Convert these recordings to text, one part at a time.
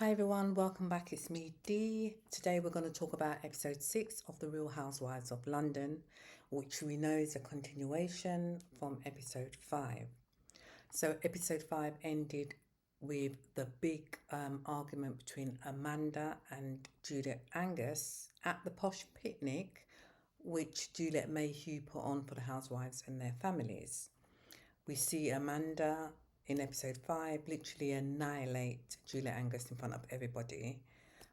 Hi everyone, welcome back. It's me, Dee. Today we're going to talk about episode 6 of The Real Housewives of London, which we know is a continuation from episode 5. So, episode 5 ended with the big argument between Amanda and Juliet Angus at the posh picnic, which Juliet Mayhew put on for the housewives and their families. We see Amanda in episode 5 literally annihilate Juliet Angus in front of everybody.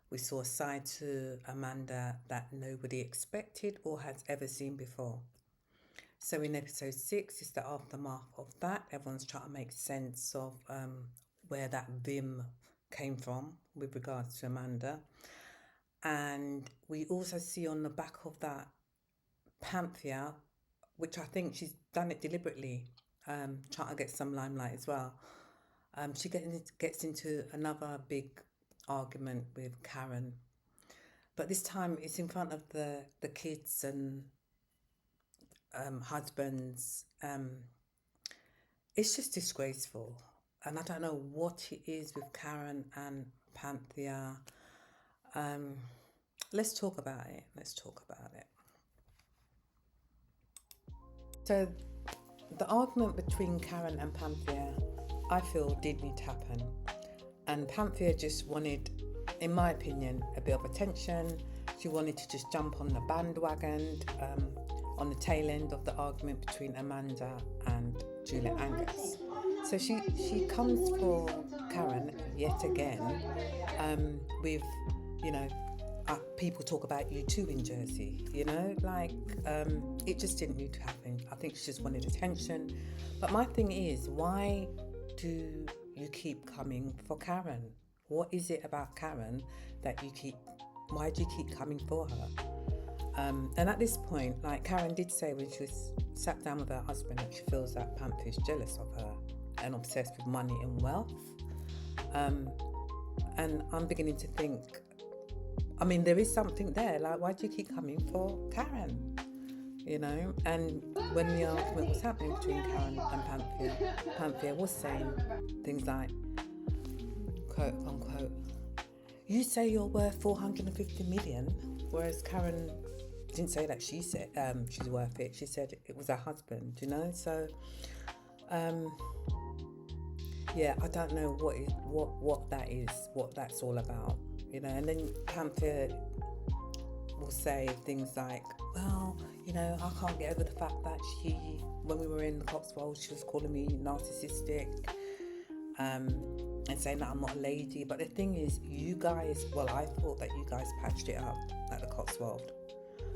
We saw a side to Amanda that nobody expected or has ever seen before. So in episode 6, it's the aftermath of that. Everyone's trying to make sense of where that vim came from with regards to Amanda. And we also see on the back of that Panthea, which I think she's done it deliberately, trying to get some limelight as well. She gets into another big argument with Karen, but this time it's in front of the kids and husbands. It's just disgraceful, and I don't know what it is with Karen and Panthea. Let's talk about it. So, the argument between Karen and Panthea, I feel, did need to happen. And Panthea just wanted, in my opinion, a bit of attention. She wanted to just jump on the bandwagon on the tail end of the argument between Amanda and Juliet Angus. So she comes for Karen yet again with, people talk about you too in Jersey, it just didn't need to happen. I think she just wanted attention. But my thing is, why do you keep coming for Karen? What is it about Karen that why do you keep coming for her? And at this point, like Karen did say when she was sat down with her husband, that she feels that Panthea is jealous of her and obsessed with money and wealth. And I'm beginning to think, there is something there. Like, why do you keep coming for Karen? And when the argument was happening between Karen and Panthea was saying things like, quote unquote, you say you're worth 450 million, whereas Karen didn't say that she said she's worth it. She said it was her husband, So, I don't know what that is, what that's all about, And then Panthea will say things like, well, I can't get over the fact that when we were in the Cotswolds, she was calling me narcissistic, and saying that I'm not a lady. But the thing is, I thought that you guys patched it up at the Cotswold.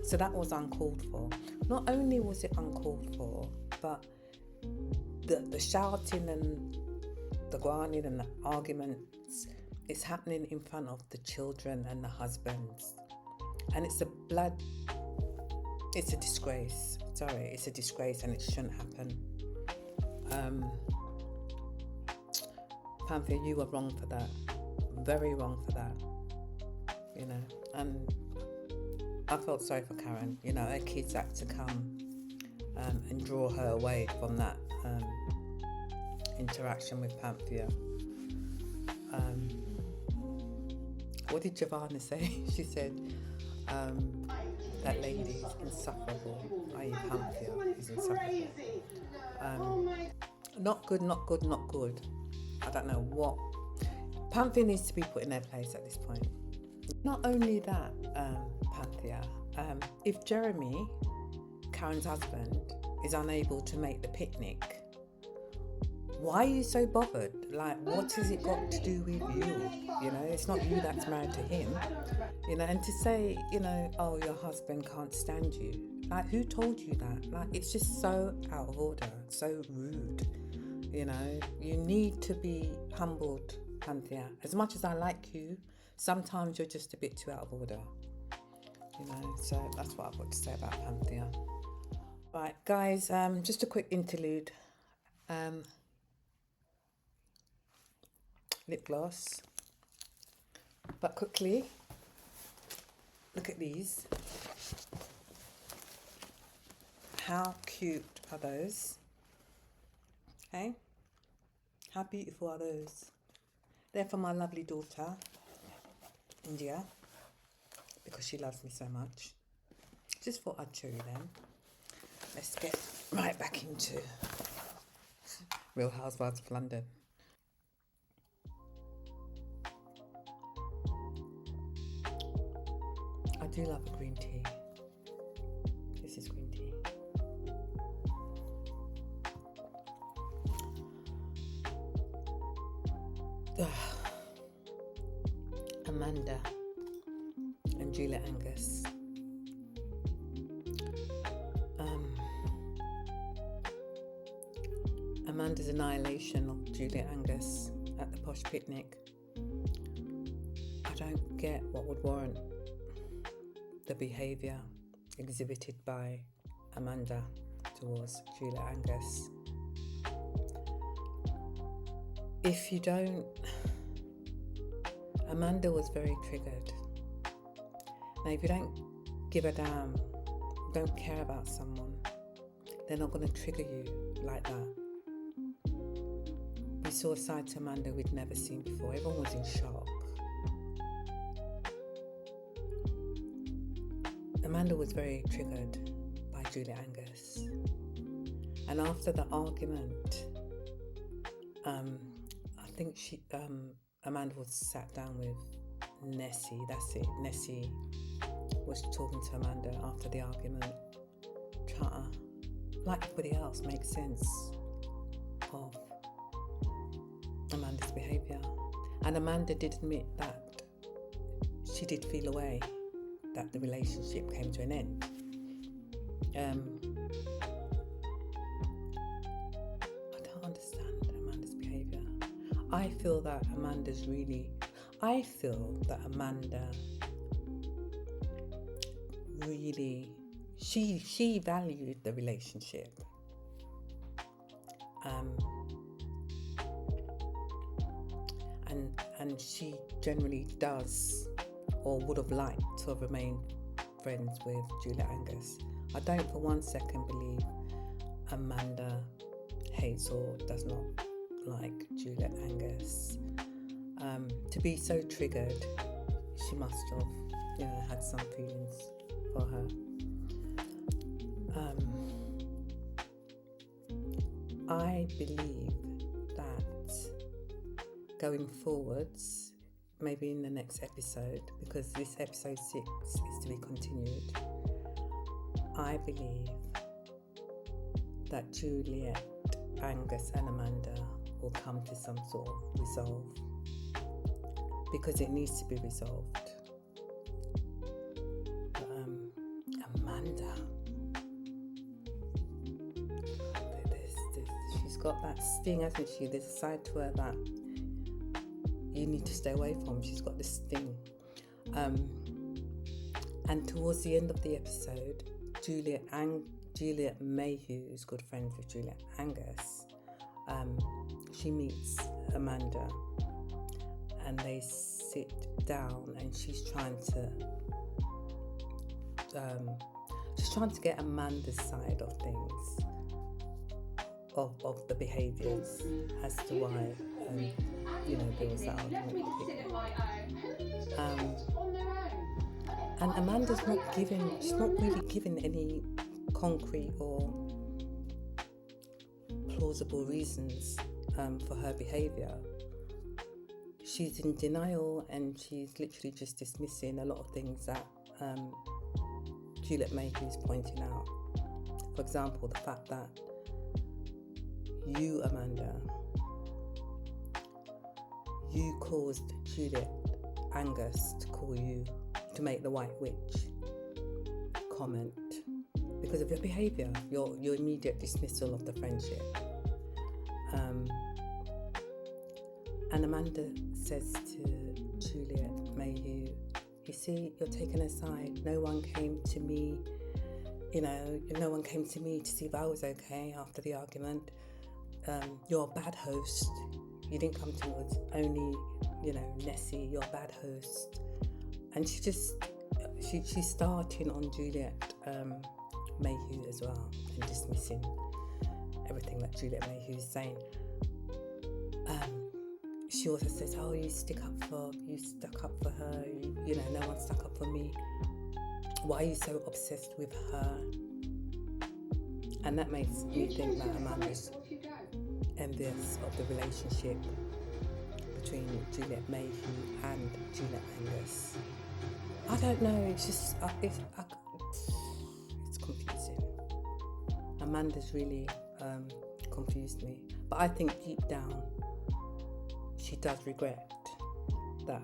So that was uncalled for. Not only was it uncalled for, but the shouting and the grinding and the arguments is happening in front of the children and the husbands. And it's a disgrace. Sorry, it's a disgrace and it shouldn't happen. Panthea, you were wrong for that. Very wrong for that. And I felt sorry for Karen. Her kids had to come and draw her away from that interaction with Panthea. What did Giovanna say? She said, that lady is insufferable. I.e. Panthea is insufferable. Not good. I don't know what. Panthea needs to be put in their place at this point. Not only that, Panthea, if Jeremy, Karen's husband, is unable to make the picnic, why are you so bothered? Like, what has it got to do with you? It's not you that's married to him. And to say, oh, your husband can't stand you. Like, who told you that? Like, it's just so out of order, so rude. You need to be humbled, Panthea. As much as I like you, sometimes you're just a bit too out of order. So that's what I've got to say about Panthea. Right, guys, just a quick interlude. Lip gloss. But quickly, look at these. How cute are those? Okay? How beautiful are those? They're for my lovely daughter, India, because she loves me so much. Just thought I'd show you them. Let's get right back into Real Housewives of London. I do love a green tea. This is green tea. Amanda and Juliet Angus. Amanda's annihilation of Juliet Angus at the posh picnic. I don't get what would warrant the behaviour exhibited by Amanda towards Juliet Angus. If you don't, Amanda was very triggered. Now, if you don't give a damn, don't care about someone, they're not going to trigger you like that. We saw a side to Amanda we'd never seen before. Everyone was in shock. Amanda was very triggered by Juliet Angus. And after the argument, I think Amanda was sat down with Nessie. That's it. Nessie was talking to Amanda after the argument, trying to, like everybody else, make sense of Amanda's behaviour. And Amanda did admit that she did feel away that the relationship came to an end. I don't understand Amanda's behaviour. I feel that Amanda really, she valued the relationship. And she generally does, or would have liked to have remained friends with Juliet Angus. I don't for one second believe Amanda hates or does not like Juliet Angus. To be so triggered, she must have, had some feelings for her. I believe that going forwards, maybe in the next episode, because this episode 6 is to be continued, I believe that Juliet, Angus and Amanda will come to some sort of resolve, because it needs to be resolved. But Amanda, she's got that sting, hasn't she? There's a side to her that you need to stay away from. She's got this sting. And towards the end of the episode, Juliet Mayhew, who's good friends with Juliet Angus, she meets Amanda and they sit down, and she's trying to get Amanda's side of things, of the behaviours as to why there was that argument. And Amanda's she's not really giving any concrete or plausible reasons for her behaviour. She's in denial, and she's literally just dismissing a lot of things that Juliet Mayhew's pointing out. For example, the fact that you, Amanda, you caused Juliet Angus to make the White Witch comment because of your behaviour, your immediate dismissal of the friendship. And Amanda says to Juliet Mayhew, you see, you're taking a side. No one came to me, no one came to me to see if I was okay after the argument. You're a bad host. You didn't come to me, it was only, Nessie, you're a bad host. And she's starting on Juliet Mayhew as well, and dismissing everything that Juliet Mayhew is saying. she also says, "Oh, you stuck up for her. You know, no one stuck up for me. Why are you so obsessed with her?" And that makes me think that Amanda's envious of the relationship between Juliet Mayhew and Juliet Angus. I don't know. It's just it's confusing. Amanda's really confused me, but I think deep down she does regret that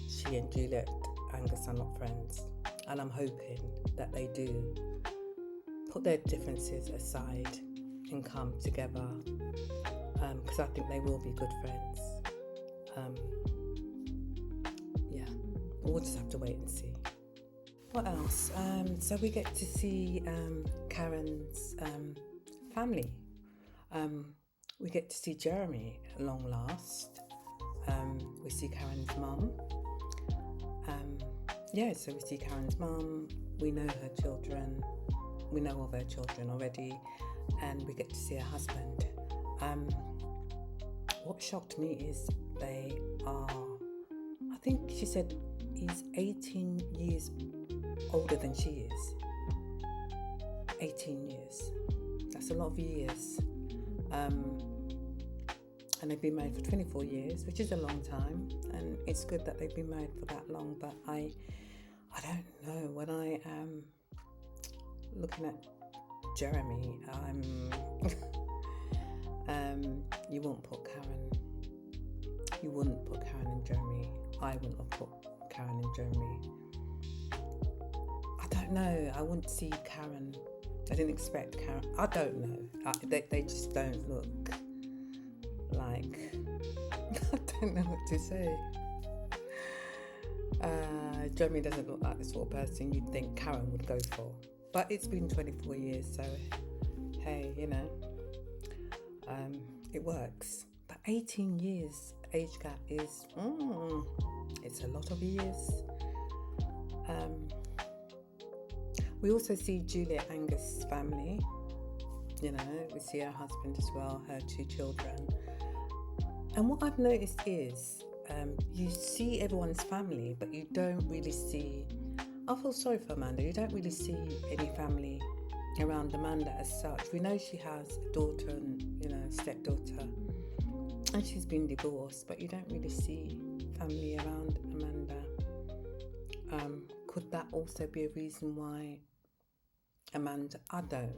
she and Juliet Angus are not friends, and I'm hoping that they do put their differences aside and come together, because I think they will be good friends. Yeah, we'll just have to wait and see. What else? So we get to see Karen's family. We get to see Jeremy at long last. We see Karen's mum. So we see Karen's mum. We know her children. We know of her children already, and we get to see her husband. What shocked me is they are, I think she said he's 18 years older than she is. 18 years. That's a lot of years. And they've been married for 24 years, which is a long time, and it's good that they've been married for that long, but I don't know, when I am looking at Jeremy, you wouldn't put Karen and Jeremy. I wouldn't have put Karen and Jeremy. I don't know, I wouldn't see Karen. I didn't expect Karen. I don't know. They just don't look like, I don't know what to say. Jeremy doesn't look like the sort of person you'd think Karen would go for. But it's been 24 years, so hey, you know, it works. But 18 years age gap is, it's a lot of years. We also see Juliet Angus' family. You know, we see her husband as well, her 2 children. And what I've noticed is, you see everyone's family, but you don't really see, I feel sorry for Amanda, you don't really see any family around Amanda as such. We know she has a daughter and, you know, stepdaughter, and she's been divorced, but you don't really see family around Amanda. Could that also be a reason why Amanda, I don't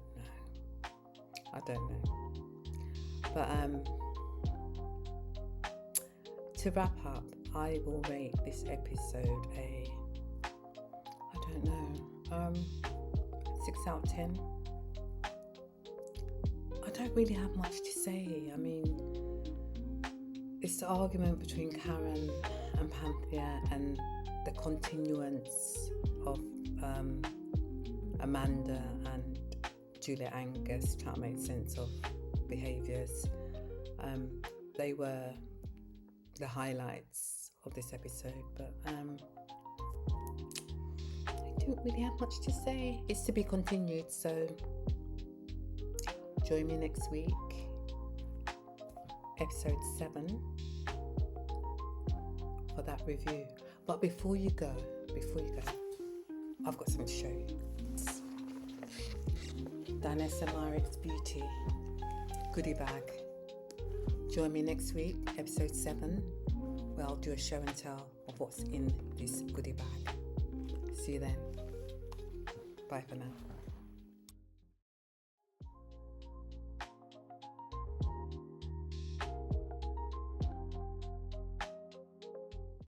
know. But to wrap up, I will rate this episode a, I don't know, 6 out of 10. I don't really have much to say. I mean, it's the argument between Karen and Panthea and the continuance of Amanda and Juliet Angus trying to make sense of behaviours. They were the highlights of this episode, but I don't really have much to say. It's to be continued, so join me next week, episode 7, for that review. But before you go, I've got something to show you. Danessa Marrick's Beauty goodie bag. Join me next week, episode 7, where I'll do a show and tell of what's in this goodie bag. See you then. Bye for now.